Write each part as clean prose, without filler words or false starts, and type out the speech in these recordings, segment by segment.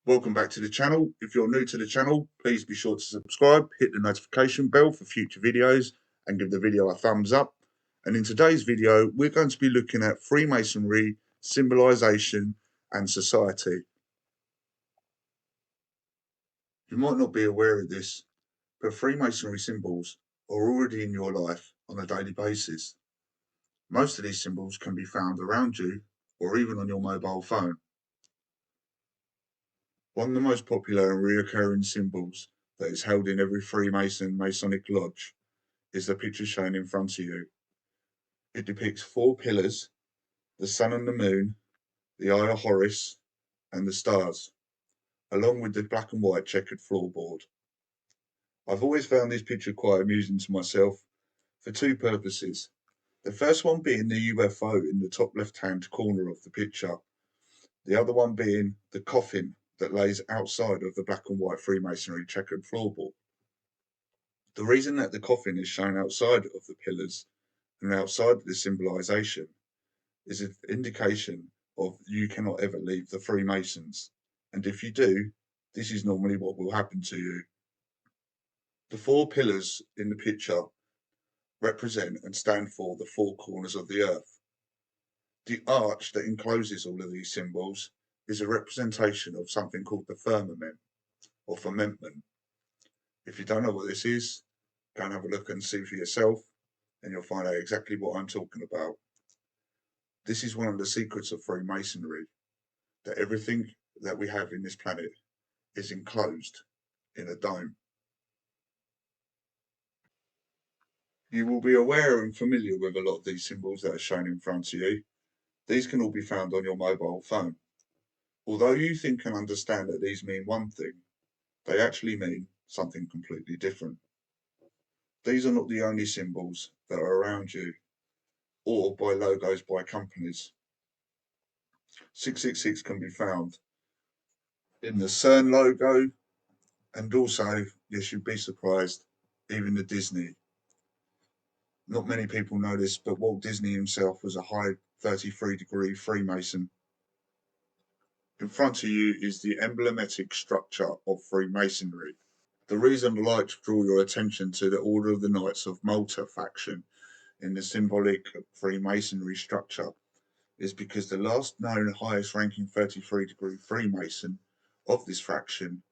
Welcome back to the channel. If you're new to the channel, please be sure to subscribe, hit the notification bell for future videos and give the video a thumbs up. And in today's video, we're going to be looking at Freemasonry, symbolization and society. You might not be aware of this, but Freemasonry symbols are already in your life on a daily basis. Most of these symbols can be found around you or even on your mobile phone. One of the most popular and recurring symbols that is held in every Freemason Masonic lodge is the picture shown in front of you. It depicts four pillars, the sun and the moon, the eye of Horus, and the stars, along with the black and white checkered floorboard. I've always found this picture quite amusing to myself for two purposes. The first one being the UFO in the top left-hand corner of the picture, the other one being the coffin that lays outside of the black and white Freemasonry checkered floorboard. The reason that the coffin is shown outside of the pillars and outside of the symbolization is an indication of you cannot ever leave the Freemasons. And if you do, this is normally what will happen to you. The four pillars in the picture represent and stand for the four corners of the earth. The arch that encloses all of these symbols is a representation of something called the firmament or firmament. If you don't know what this is, go and have a look and see for yourself, and you'll find out exactly what I'm talking about. This is one of the secrets of Freemasonry, that everything that we have in this planet is enclosed in a dome. You will be aware and familiar with a lot of these symbols that are shown in front of you. These can all be found on your mobile phone. Although you think and understand that these mean one thing, they actually mean something completely different. These are not the only symbols that are around you, or by logos by companies. 666 can be found in the CERN logo, and also, yes, you'd be surprised, even the Disney. Not many people know this, but Walt Disney himself was a high 33-degree Freemason. In front of you is the emblematic structure of Freemasonry. The reason I'd like to draw your attention to the Order of the Knights of Malta faction in the symbolic Freemasonry structure is because the last known highest ranking 33-degree Freemason of this faction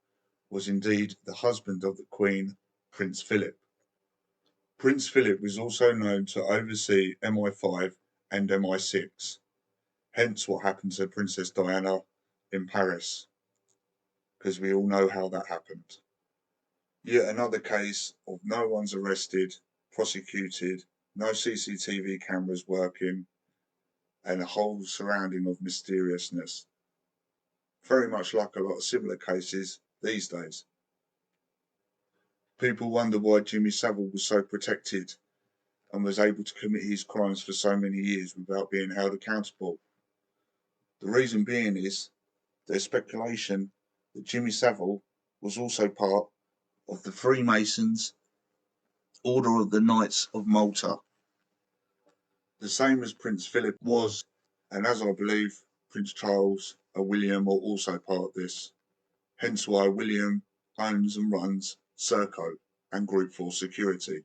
was indeed the husband of the Queen, Prince Philip. Prince Philip was also known to oversee MI5 and MI6, hence what happened to Princess Diana in Paris, because we all know how that happened. Yet another case of no one's arrested, prosecuted, no CCTV cameras working, and a whole surrounding of mysteriousness. Very much like a lot of similar cases these days. People wonder why Jimmy Savile was so protected and was able to commit his crimes for so many years without being held accountable. The reason being is there's speculation that Jimmy Savile was also part of the Freemasons Order of the Knights of Malta, the same as Prince Philip was, and as I believe Prince Charles and William are also part of this, hence why William owns and runs Serco and Group 4 Security.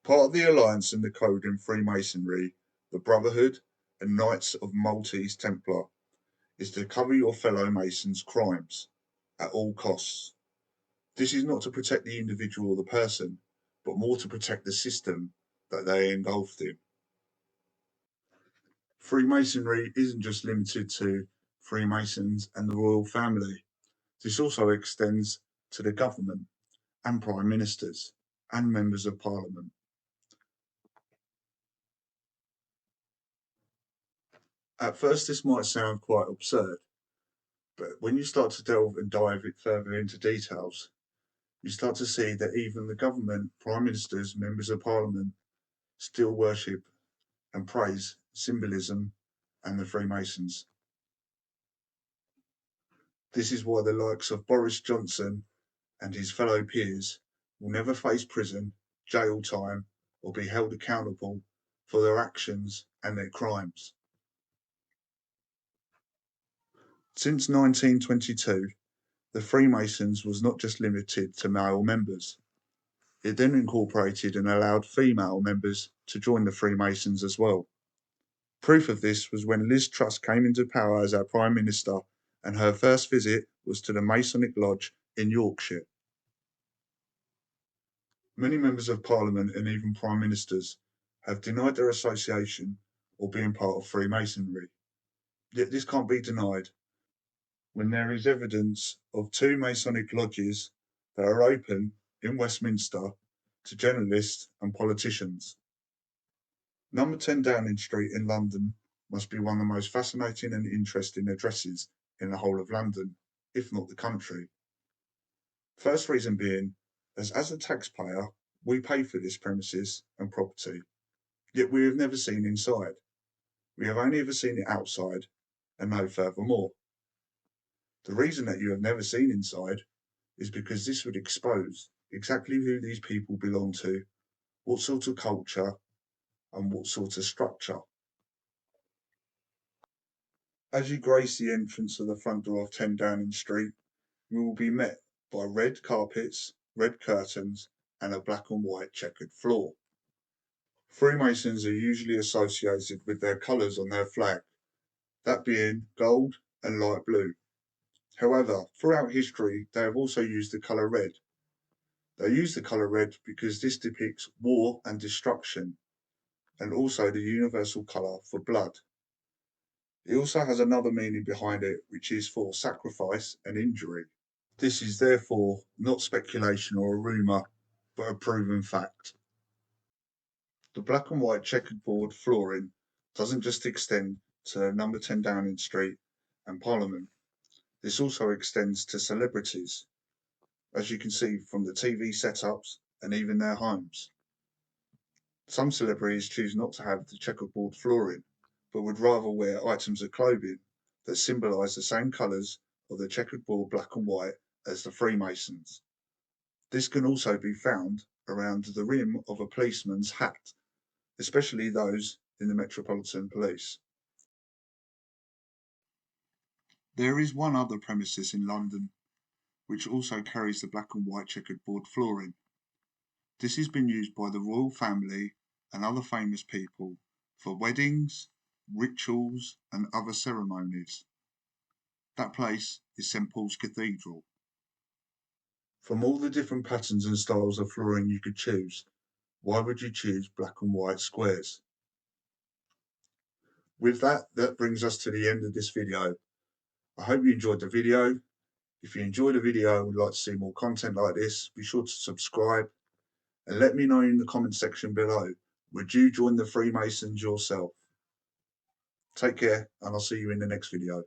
Part of the alliance and the code in Freemasonry, the Brotherhood and Knights of Maltese Templar, is to cover your fellow Masons' crimes at all costs. This is not to protect the individual or the person, but more to protect the system that they are engulfed in. Freemasonry isn't just limited to Freemasons and the royal family. This also extends to the government and prime ministers and members of parliament. At first, this might sound quite absurd, but when you start to delve and dive it further into details, you start to see that even the government, prime ministers, members of parliament still worship and praise symbolism and the Freemasons. This is why the likes of Boris Johnson and his fellow peers will never face prison, jail time, or be held accountable for their actions and their crimes. Since 1922, the Freemasons was not just limited to male members. It then incorporated and allowed female members to join the Freemasons as well. Proof of this was when Liz Truss came into power as our Prime Minister, and her first visit was to the Masonic Lodge in Yorkshire. Many members of Parliament and even Prime Ministers have denied their association or being part of Freemasonry. Yet this can't be denied when there is evidence of two Masonic lodges that are open in Westminster to journalists and politicians. Number 10 Downing Street in London must be one of the most fascinating and interesting addresses in the whole of London, if not the country. First reason being, as a taxpayer, we pay for this premises and property, yet we have never seen inside. We have only ever seen it outside and no furthermore. The reason that you have never seen inside is because this would expose exactly who these people belong to, what sort of culture, and what sort of structure. As you grace the entrance of the front door of 10 Downing Street, you will be met by red carpets, red curtains, and a black and white checkered floor. Freemasons are usually associated with their colours on their flag, that being gold and light blue. However, throughout history, they have also used the colour red. They use the colour red because this depicts war and destruction, and also the universal colour for blood. It also has another meaning behind it, which is for sacrifice and injury. This is therefore not speculation or a rumour, but a proven fact. The black and white checkered board flooring doesn't just extend to number 10 Downing Street and Parliament. This also extends to celebrities, as you can see from the TV setups and even their homes. Some celebrities choose not to have the checkerboard flooring, but would rather wear items of clothing that symbolise the same colours of the checkered board black and white as the Freemasons. This can also be found around the rim of a policeman's hat, especially those in the Metropolitan Police. There is one other premises in London which also carries the black and white checkered board flooring. This has been used by the royal family and other famous people for weddings, rituals, and other ceremonies. That place is St Paul's Cathedral. From all the different patterns and styles of flooring you could choose, why would you choose black and white squares? With that, that brings us to the end of this video. I hope you enjoyed the video. If you enjoyed the video and would like to see more content like this, be sure to subscribe and let me know in the comment section below, would you join the Freemasons yourself? Take care, and I'll see you in the next video.